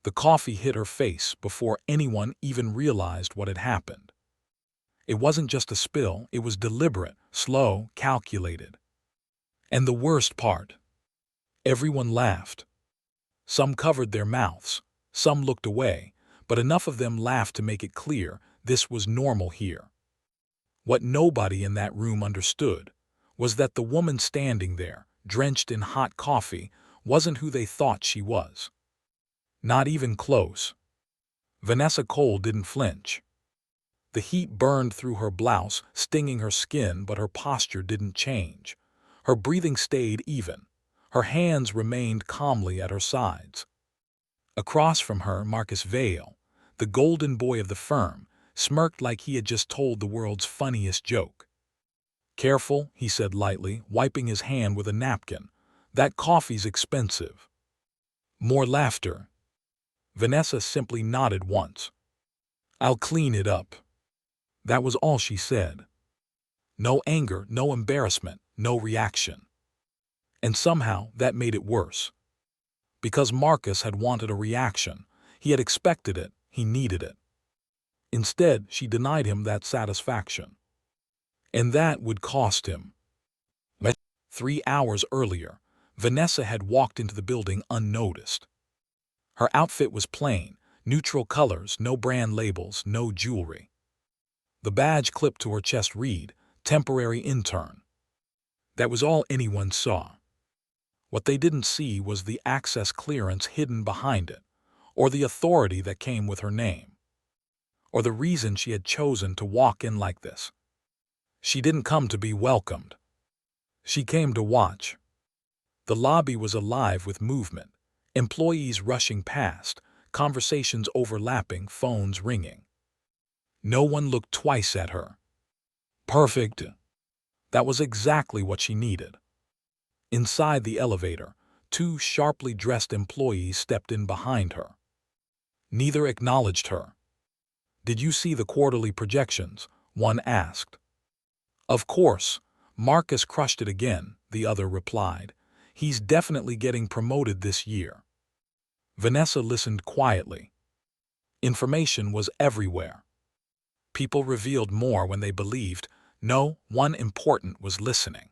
The coffee hit her face before anyone even realized what had happened. It wasn't just a spill, it was deliberate, slow, calculated. And the worst part, everyone laughed. Some covered their mouths, some looked away, but enough of them laughed to make it clear this was normal here. What nobody in that room understood was that the woman standing there, drenched in hot coffee, wasn't who they thought she was. Not even close. Vanessa Cole didn't flinch. The heat burned through her blouse, stinging her skin, but her posture didn't change. Her breathing stayed even. Her hands remained calmly at her sides. Across from her, Marcus Vale, the golden boy of the firm, smirked like he had just told the world's funniest joke. "Careful," he said lightly, wiping his hand with a napkin. "That coffee's expensive." More laughter. Vanessa simply nodded once. "I'll clean it up." That was all she said. No anger, no embarrassment, no reaction. And somehow that made it worse. Because Marcus had wanted a reaction. He had expected it, he needed it. Instead, she denied him that satisfaction. And that would cost him. 3 hours earlier, Vanessa had walked into the building unnoticed. Her outfit was plain, neutral colors, no brand labels, no jewelry. The badge clipped to her chest read, "Temporary Intern." That was all anyone saw. What they didn't see was the access clearance hidden behind it, or the authority that came with her name, or the reason she had chosen to walk in like this. She didn't come to be welcomed. She came to watch. The lobby was alive with movement, employees rushing past, conversations overlapping, phones ringing. No one looked twice at her. Perfect. That was exactly what she needed. Inside the elevator, 2 sharply dressed employees stepped in behind her. Neither acknowledged her. "Did you see the quarterly projections?" one asked. "Of course." Marcus crushed it again, the other replied. "He's definitely getting promoted this year." Vanessa listened quietly. Information was everywhere. People revealed more when they believed. No, one important was listening.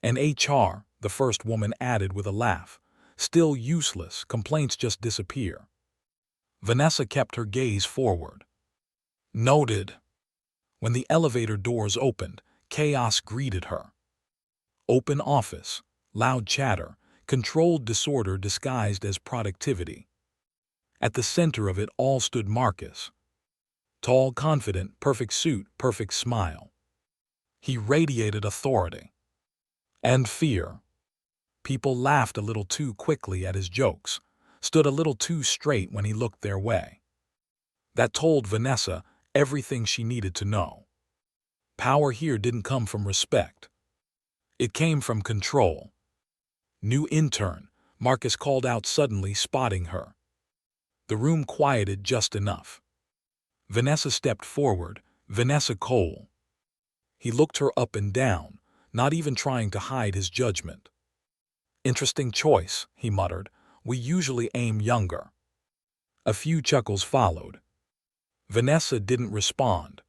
"And HR," the first woman added with a laugh. "Still useless, complaints just disappear." Vanessa kept her gaze forward. Noted. When the elevator doors opened, chaos greeted her. Open office, loud chatter, controlled disorder disguised as productivity. At the center of it all stood Marcus. Tall, confident, perfect suit, perfect smile. He radiated authority. And fear. People laughed a little too quickly at his jokes, stood a little too straight when he looked their way. That told Vanessa everything she needed to know. Power here didn't come from respect. It came from control. "New intern," Marcus called out suddenly, spotting her. The room quieted just enough. Vanessa stepped forward. "Vanessa Cole." He looked her up and down, not even trying to hide his judgment. "Interesting choice," he muttered. "We usually aim younger." A few chuckles followed. Vanessa didn't respond.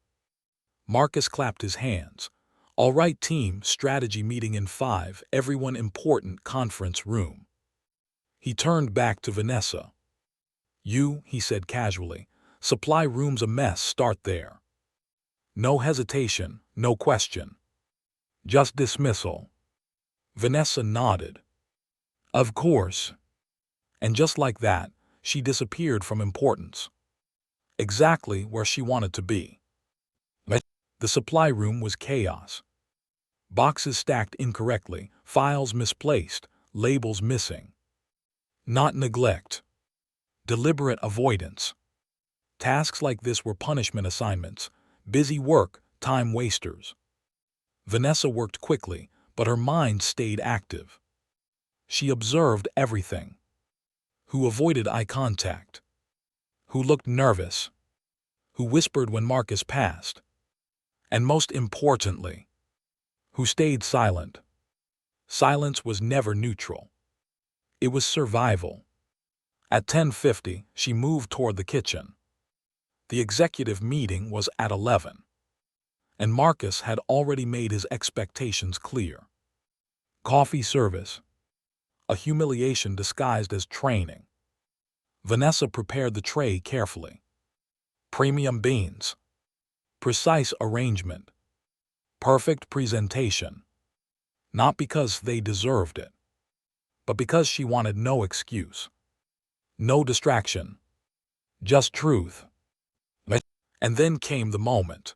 Marcus clapped his hands. "All right, team, strategy meeting in 5, everyone important, conference room." He turned back to Vanessa. "You," he said casually, "supply room's a mess, start there." No hesitation, no question. Just dismissal. Vanessa nodded. "Of course." And just like that, she disappeared from importance. Exactly where she wanted to be. The supply room was chaos. Boxes stacked incorrectly, files misplaced, labels missing. Not neglect. Deliberate avoidance. Tasks like this were punishment assignments, busy work, time wasters. Vanessa worked quickly, but her mind stayed active. She observed everything. Who avoided eye contact? Who looked nervous? Who whispered when Marcus passed? And most importantly, who stayed silent? Silence was never neutral. It was survival. At 10:50, she moved toward the kitchen. The executive meeting was at 11, and Marcus had already made his expectations clear. Coffee service. A humiliation disguised as training. Vanessa prepared the tray carefully. Premium beans. Precise arrangement. Perfect presentation. Not because they deserved it, but because she wanted no excuse. No distraction. Just truth. And then came the moment.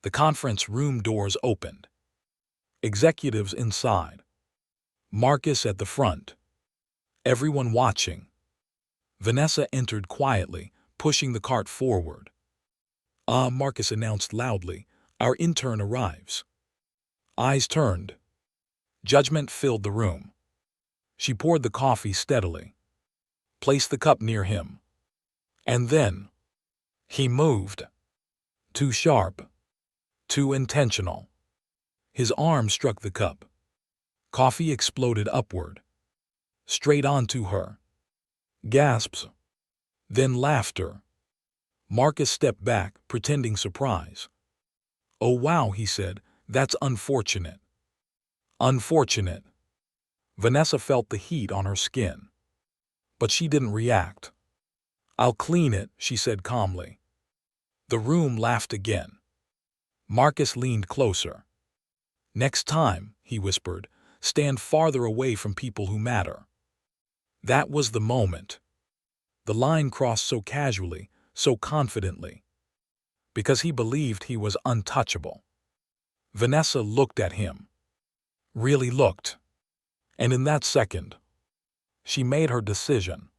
The conference room doors opened. Executives inside. Marcus at the front. Everyone watching. Vanessa entered quietly, pushing the cart forward. Marcus announced loudly, "Our intern arrives." Eyes turned. Judgment filled the room. She poured the coffee steadily, placed the cup near him. And then, he moved. Too sharp. Too intentional. His arm struck the cup. Coffee exploded upward. Straight onto her. Gasps. Then laughter. Marcus stepped back, pretending surprise. "Oh wow," he said, "that's unfortunate." Unfortunate. Vanessa felt the heat on her skin. But she didn't react. "I'll clean it," she said calmly. The room laughed again. Marcus leaned closer. "Next time," he whispered, "stand farther away from people who matter." That was the moment. The line crossed so casually, so confidently. Because he believed he was untouchable. Vanessa looked at him. Really looked. And in that second, she made her decision.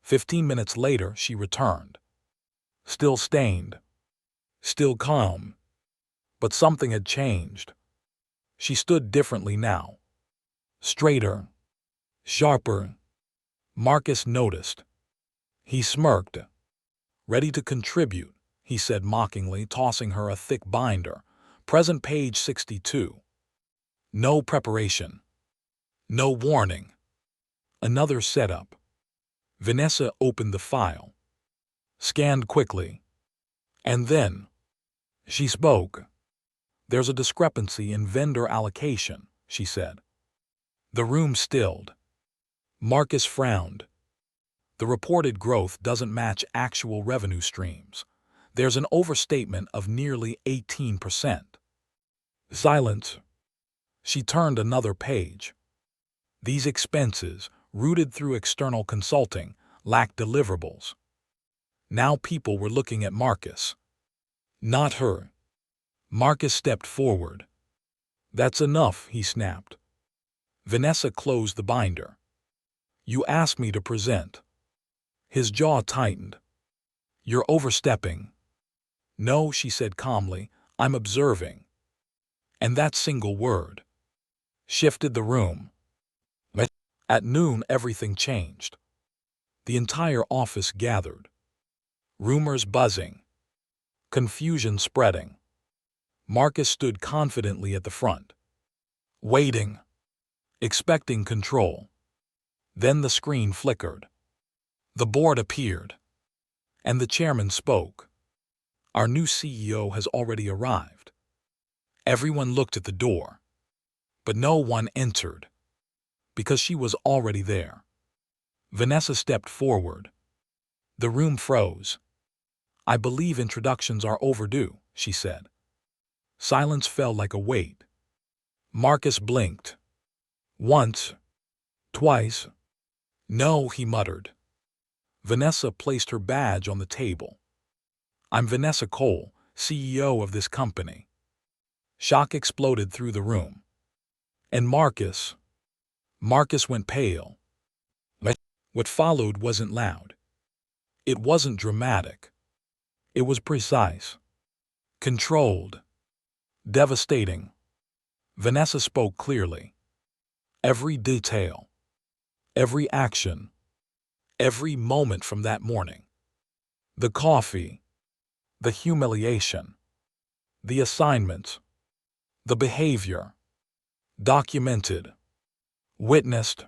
15 minutes later, she returned. Still stained. Still calm. But something had changed. She stood differently now. Straighter. Sharper. Marcus noticed. He smirked. "Ready to contribute," he said mockingly, tossing her a thick binder. Present page 62. No preparation. No warning. Another setup. Vanessa opened the file. Scanned quickly. And then, she spoke. "There's a discrepancy in vendor allocation," she said. The room stilled. Marcus frowned. "The reported growth doesn't match actual revenue streams. There's an overstatement of nearly 18%. Silence. She turned another page. These expenses, routed through external consulting, lacked deliverables. Now people were looking at Marcus. Not her. Marcus stepped forward. "That's enough," he snapped. Vanessa closed the binder. "You asked me to present." His jaw tightened. "You're overstepping." "No," she said calmly, "I'm observing." And that single word shifted the room. At noon, everything changed. The entire office gathered. Rumors buzzing. Confusion spreading. Marcus stood confidently at the front. Waiting. Expecting control. Then the screen flickered. The board appeared. And the chairman spoke. "Our new CEO has already arrived." Everyone looked at the door. But no one entered. Because she was already there. Vanessa stepped forward. The room froze. "I believe introductions are overdue," she said. Silence fell like a weight. Marcus blinked. Once. Twice. "No," he muttered. Vanessa placed her badge on the table. "I'm Vanessa Cole, CEO of this company." Shock exploded through the room. And Marcus went pale. What followed wasn't loud. It wasn't dramatic. It was precise. Controlled. Devastating. Vanessa spoke clearly. Every detail. Every action. Every moment from that morning. The coffee. The humiliation. The assignments. The behavior. Documented. Witnessed.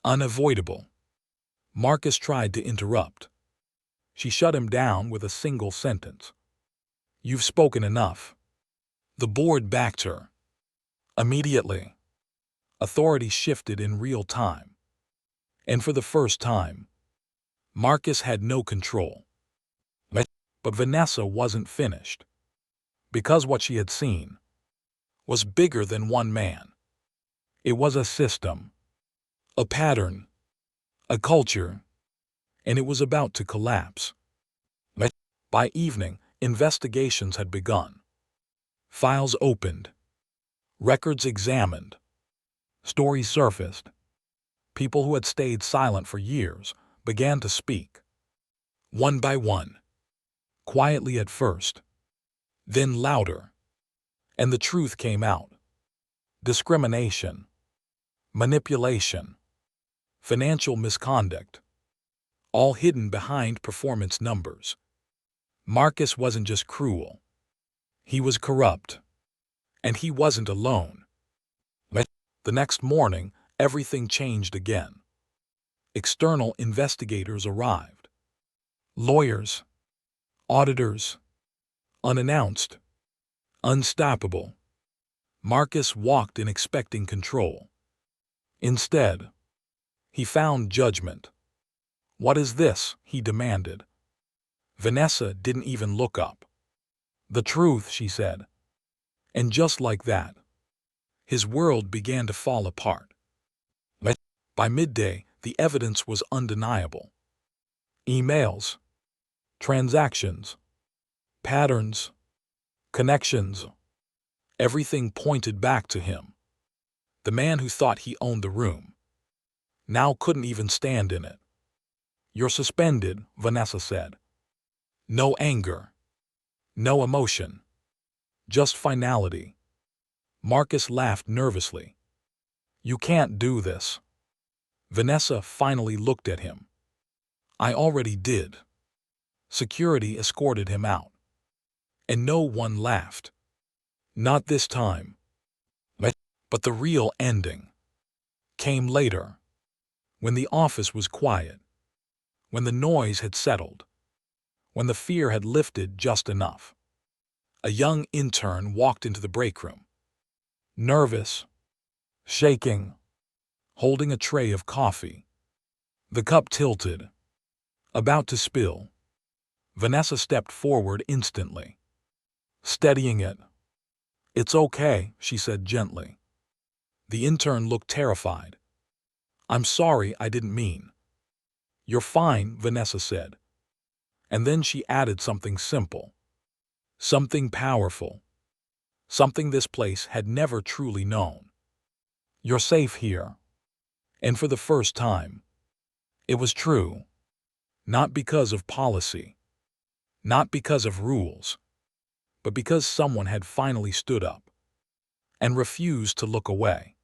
Unavoidable. Marcus tried to interrupt. She shut him down with a single sentence. "You've spoken enough." The board backed her. Immediately, authority shifted in real time. And for the first time, Marcus had no control. But Vanessa wasn't finished. Because what she had seen was bigger than one man. It was a system, a pattern, a culture, and it was about to collapse. By evening, investigations had begun. Files opened, records examined, stories surfaced. People who had stayed silent for years began to speak. One by one, quietly at first, then louder. And the truth came out. Discrimination, manipulation, financial misconduct, all hidden behind performance numbers. Marcus wasn't just cruel. He was corrupt. And he wasn't alone. The next morning, everything changed again. External investigators arrived. Lawyers, auditors, unannounced, unstoppable. Marcus walked in expecting control. Instead, he found judgment. "What is this?" he demanded. Vanessa didn't even look up. "The truth," she said. And just like that, his world began to fall apart. By midday, the evidence was undeniable. Emails, transactions, patterns, connections. Everything pointed back to him. The man who thought he owned the room now couldn't even stand in it. "You're suspended," Vanessa said. No anger, no emotion, just finality. Marcus laughed nervously. "You can't do this." Vanessa finally looked at him. "I already did." Security escorted him out. And no one laughed. Not this time. But the real ending came later, when the office was quiet, when the noise had settled, when the fear had lifted just enough. A young intern walked into the break room. Nervous, shaking, holding a tray of coffee. The cup tilted, about to spill. Vanessa stepped forward instantly, steadying it. "It's okay," she said gently. The intern looked terrified. "I'm sorry, I didn't mean." "You're fine," Vanessa said. And then she added something simple, something powerful, something this place had never truly known. "You're safe here." And for the first time, it was true. Not because of policy, not because of rules, but because someone had finally stood up and refused to look away.